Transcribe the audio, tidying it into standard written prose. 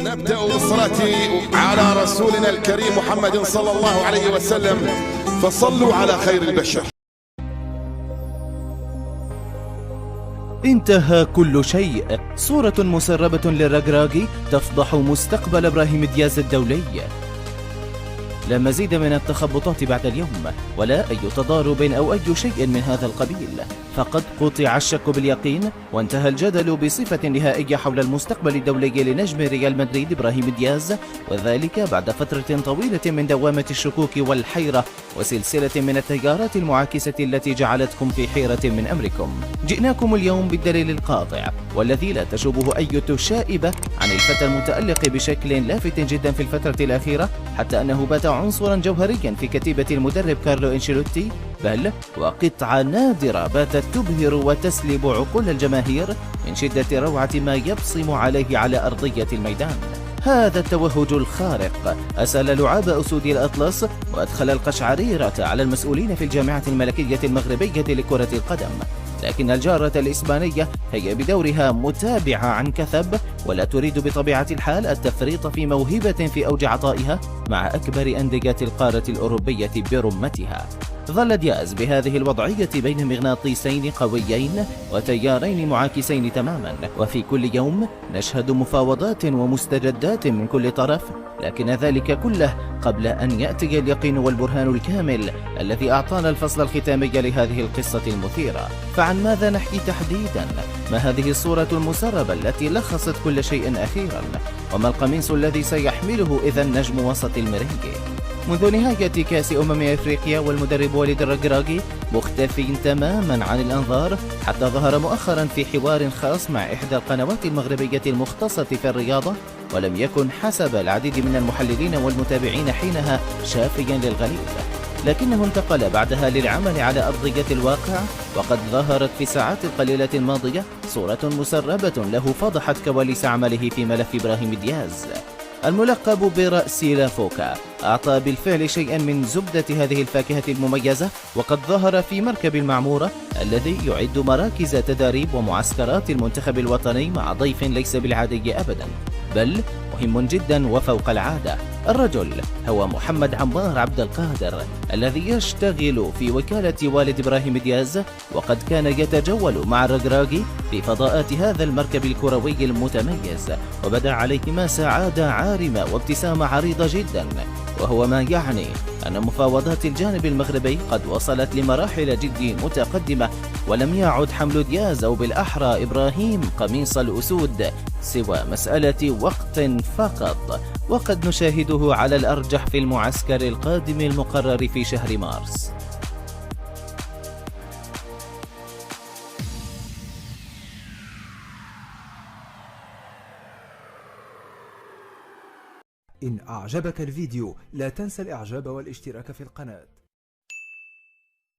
نبدأ بالصلاة على رسولنا الكريم محمد صلى الله عليه وسلم، فصلوا على خير البشر. انتهى كل شيء. صورة مسربة للركراكي تفضح مستقبل إبراهيم دياز الدولي. لا مزيد من التخبطات بعد اليوم، ولا أي تضارب أو أي شيء من هذا القبيل، فقد قطع الشك باليقين، وانتهى الجدل بصفة نهائية حول المستقبل الدولي لنجم ريال مدريد إبراهيم دياز، وذلك بعد فترة طويلة من دوامة الشكوك والحيرة وسلسلة من التيارات المعاكسة التي جعلتكم في حيرة من أمركم. جئناكم اليوم بالدليل القاطع والذي لا تشوبه أي شائبة عن الفتى المتألق بشكل لافت جدا في الفترة الأخيرة، حتى أنه بات عنصرا جوهريا في كتيبة المدرب كارلو إنشيلوتي، بل وقطعة نادرة باتت تبهر وتسلب عقول الجماهير من شدة روعة ما يبصم عليه على أرضية الميدان. هذا التوهج الخارق أسال لعاب أسود الأطلس وأدخل القشعريرة على المسؤولين في الجامعة الملكية المغربية لكرة القدم، لكن الجارة الإسبانية هي بدورها متابعة عن كثب، ولا تريد بطبيعة الحال التفريط في موهبة في أوج عطائها مع أكبر أندية القارة الأوروبية برمتها. ظل دياز بهذه الوضعية بين مغناطيسين قويين وتيارين معاكسين تماما، وفي كل يوم نشهد مفاوضات ومستجدات من كل طرف، لكن ذلك كله قبل أن يأتي اليقين والبرهان الكامل الذي أعطانا الفصل الختامي لهذه القصة المثيرة. فعن ماذا نحكي تحديدا؟ ما هذه الصورة المسربة التي لخصت كل شيء أخيرا؟ وما القميص الذي سيحمله إذا نجم وسط الميرينجي؟ منذ نهاية كأس أفريقيا والمدرب والد الركراكي مختفي تماما عن الأنظار، حتى ظهر مؤخرا في حوار خاص مع إحدى القنوات المغربية المختصة في الرياضة، ولم يكن حسب العديد من المحللين والمتابعين حينها شافيا للغليل، لكنه انتقل بعدها للعمل على أرضية الواقع، وقد ظهرت في الساعات القليلة الماضية صورة مسربة له فضحت كواليس عمله في ملف إبراهيم دياز. الملقب برأس لافوكا أعطى بالفعل شيئا من زبدة هذه الفاكهة المميزة، وقد ظهر في مركب المعمورة الذي يعد مراكز تدريب ومعسكرات المنتخب الوطني مع ضيف ليس بالعادي أبدا، بل مهم جدا وفوق العادة. الرجل هو محمد عمار عبد القادر الذي يشتغل في وكالة والد إبراهيم دياز، وقد كان يتجول مع الركراكي في فضاءات هذا المركب الكروي المتميز، وبدا عليهما سعادة عارمة وابتسامة عريضة جدا، وهو ما يعني أن مفاوضات الجانب المغربي قد وصلت لمراحل جد متقدمة، ولم يعد حمل دياز أو بالأحرى إبراهيم قميص الأسود سوى مسألة وقت فقط، وقد نشاهده على الأرجح في المعسكر القادم المقرر في شهر مارس. إن أعجبك الفيديو لا تنسى الإعجاب والاشتراك في القناة.